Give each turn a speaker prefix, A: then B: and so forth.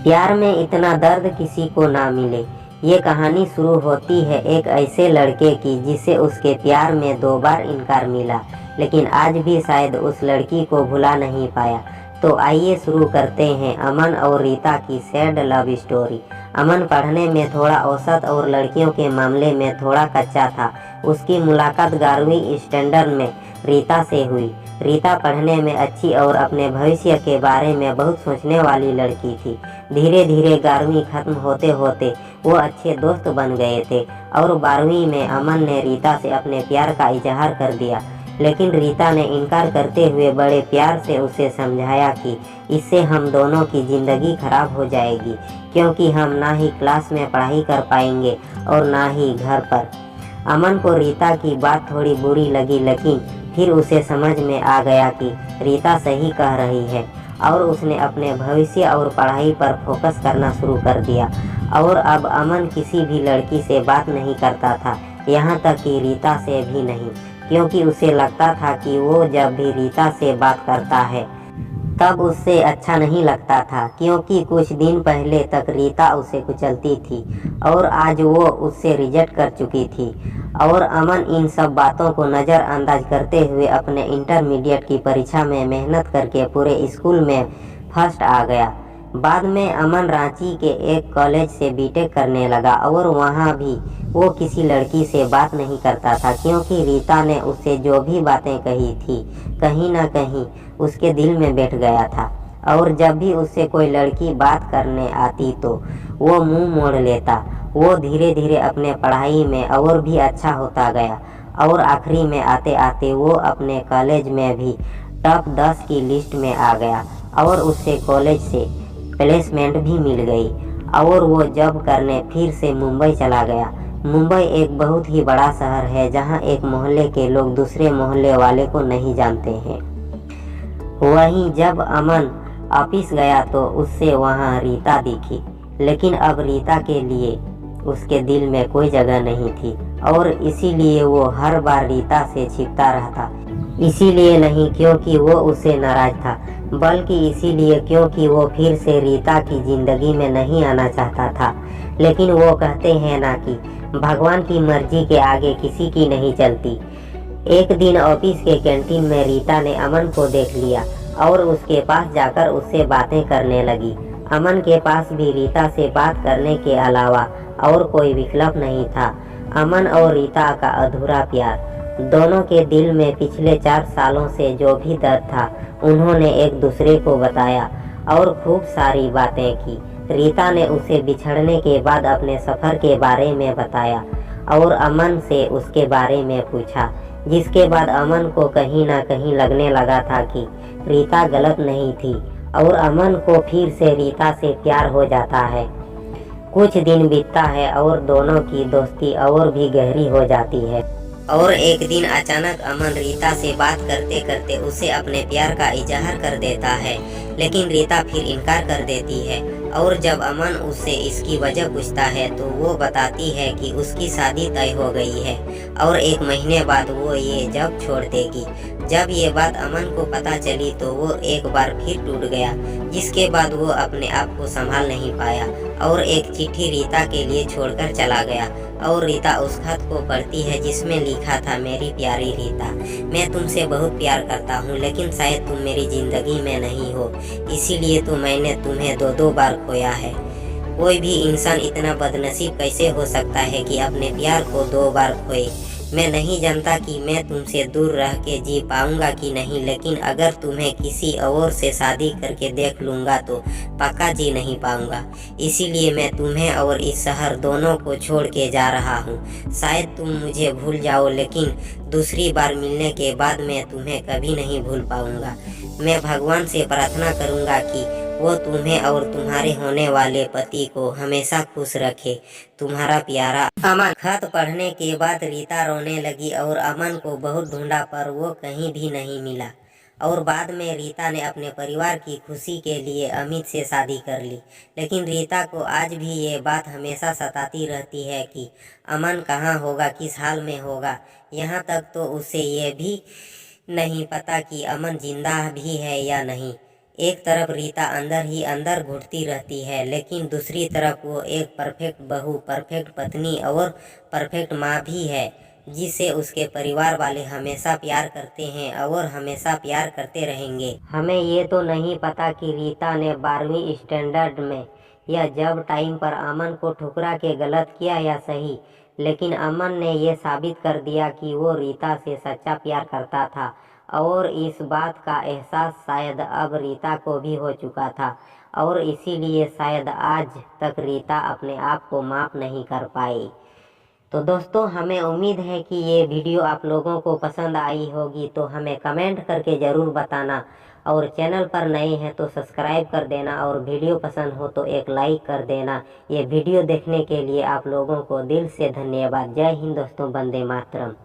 A: प्यार में इतना दर्द किसी को ना मिले। ये कहानी शुरू होती है एक ऐसे लड़के की जिसे उसके प्यार में 2 बार इनकार मिला, लेकिन आज भी शायद उस लड़की को भुला नहीं पाया। तो आइए शुरू करते हैं अमन और रीता की सैड लव स्टोरी। अमन पढ़ने में थोड़ा औसत और लड़कियों के मामले में थोड़ा कच्चा था। उसकी मुलाकात 11वीं स्टैंडर्ड में रीता से हुई। रीता पढ़ने में अच्छी और अपने भविष्य के बारे में बहुत सोचने वाली लड़की थी। धीरे धीरे 11वीं खत्म होते होते वो अच्छे दोस्त बन गए थे और 12वीं में अमन ने रीता से अपने प्यार का इजहार कर दिया, लेकिन रीता ने इनकार करते हुए बड़े प्यार से उसे समझाया कि इससे हम दोनों की ज़िंदगी खराब हो जाएगी, क्योंकि हम ना ही क्लास में पढ़ाई कर पाएंगे और ना ही घर पर। अमन को रीता की बात थोड़ी बुरी लगी, लेकिन फिर उसे समझ में आ गया कि रीता सही कह रही है और उसने अपने भविष्य और पढ़ाई पर फोकस करना शुरू कर दिया। और अब अमन किसी भी लड़की से बात नहीं करता था, यहाँ तक कि रीता से भी नहीं, क्योंकि उसे लगता था कि वो जब भी रीता से बात करता है तब उससे अच्छा नहीं लगता था, क्योंकि कुछ दिन पहले तक रीता उसे कुचलती थी और आज वो उससे रिजेक्ट कर चुकी थी। और अमन इन सब बातों को नज़रअंदाज करते हुए अपने इंटरमीडिएट की परीक्षा में मेहनत करके पूरे स्कूल में फर्स्ट आ गया। बाद में अमन रांची के एक कॉलेज से बीटेक करने लगा और वहाँ भी वो किसी लड़की से बात नहीं करता था, क्योंकि रीता ने उसे जो भी बातें कही थी कहीं ना कहीं उसके दिल में बैठ गया था। और जब भी उससे कोई लड़की बात करने आती तो वो मुंह मोड़ लेता। वो धीरे धीरे अपने पढ़ाई में और भी अच्छा होता गया और आखिरी में आते आते वो अपने कॉलेज में भी टॉप 10 की लिस्ट में आ गया और उससे कॉलेज से प्लेसमेंट भी मिल गई और वो जॉब करने फिर से मुंबई चला गया। मुंबई एक बहुत ही बड़ा शहर है जहाँ एक मोहल्ले के लोग दूसरे मोहल्ले वाले को नहीं जानते हैं। वहीं जब अमन ऑफिस गया तो उससे वहाँ रीता दिखी, लेकिन अब रीता के लिए उसके दिल में कोई जगह नहीं थी और इसीलिए वो हर बार रीता से छिपता रहता। इसीलिए नहीं क्योंकि वो उससे नाराज था, बल्कि इसीलिए क्योंकि वो फिर से रीता की ज़िंदगी में नहीं आना चाहता था। लेकिन वो कहते हैं ना कि भगवान की मर्जी के आगे किसी की नहीं चलती। एक दिन ऑफिस के कैंटीन में रीता ने अमन को देख लिया और उसके पास जाकर उससे बातें करने लगी। अमन के पास भी रीता से बात करने के अलावा और कोई विकल्प नहीं था। अमन और रीता का अधूरा प्यार, दोनों के दिल में पिछले 4 सालों से जो भी दर्द था उन्होंने एक दूसरे को बताया और खूब सारी बातें की। रीता ने उसे बिछड़ने के बाद अपने सफ़र के बारे में बताया और अमन से उसके बारे में पूछा, जिसके बाद अमन को कहीं ना कहीं लगने लगा था कि रीता गलत नहीं थी और अमन को फिर से रीता से प्यार हो जाता है। कुछ दिन बीतता है और दोनों की दोस्ती और भी गहरी हो जाती है। और एक दिन अचानक अमन रीता से बात करते करते उसे अपने प्यार का इजहार कर देता है, लेकिन रीता फिर इनकार कर देती है। और जब अमन उससे इसकी वजह पूछता है तो वो बताती है कि उसकी शादी तय हो गई है और 1 महीने बाद वो ये जॉब छोड़ देगी। जब ये बात अमन को पता चली तो वो एक बार फिर टूट गया, जिसके बाद वो अपने आप को संभाल नहीं पाया और एक चिट्ठी रीता के लिए छोड़कर चला गया। और रीता उस खत को पढ़ती है जिसमें लिखा था, मेरी प्यारी रीता, मैं तुमसे बहुत प्यार करता हूँ, लेकिन शायद तुम मेरी ज़िंदगी में नहीं हो, इसीलिए तो मैंने तुम्हें 2 बार खोया है। कोई भी इंसान इतना बदनसीब कैसे हो सकता है कि अपने प्यार को 2 बार खोए। मैं नहीं जानता कि मैं तुमसे दूर रह के जी पाऊंगा कि नहीं, लेकिन अगर तुम्हें किसी और से शादी करके देख लूँगा तो पक्का जी नहीं पाऊंगा। इसीलिए मैं तुम्हें और इस शहर दोनों को छोड़ के जा रहा हूँ। शायद तुम मुझे भूल जाओ, लेकिन दूसरी बार मिलने के बाद मैं तुम्हें कभी नहीं भूल पाऊंगा। मैं भगवान से प्रार्थना करूँगा कि वो तुम्हें और तुम्हारे होने वाले पति को हमेशा खुश रखे। तुम्हारा प्यारा अमन। खत पढ़ने के बाद रीता रोने लगी और अमन को बहुत ढूंढा पर वो कहीं भी नहीं मिला। और बाद में रीता ने अपने परिवार की खुशी के लिए अमित से शादी कर ली, लेकिन रीता को आज भी ये बात हमेशा सताती रहती है कि अमन कहाँ होगा, किस हाल में होगा। यहाँ तक तो उसे ये भी नहीं पता कि अमन जिंदा भी है या नहीं। एक तरफ रीता अंदर ही अंदर घुटती रहती है, लेकिन दूसरी तरफ वो एक परफेक्ट बहू, परफेक्ट पत्नी और परफेक्ट माँ भी है, जिसे उसके परिवार वाले हमेशा प्यार करते हैं और हमेशा प्यार करते रहेंगे। हमें ये तो नहीं पता कि रीता ने 12वीं स्टैंडर्ड में या जब टाइम पर अमन को ठुकरा के गलत किया या सही, लेकिन अमन ने ये साबित कर दिया कि वो रीता से सच्चा प्यार करता था और इस बात का एहसास शायद अब रीता को भी हो चुका था और इसीलिए शायद आज तक रीता अपने आप को माफ़ नहीं कर पाई। तो दोस्तों, हमें उम्मीद है कि ये वीडियो आप लोगों को पसंद आई होगी, तो हमें कमेंट करके ज़रूर बताना और चैनल पर नए हैं तो सब्सक्राइब कर देना और वीडियो पसंद हो तो एक लाइक कर देना। ये वीडियो देखने के लिए आप लोगों को दिल से धन्यवाद। जय हिंद दोस्तों, वंदे मातरम।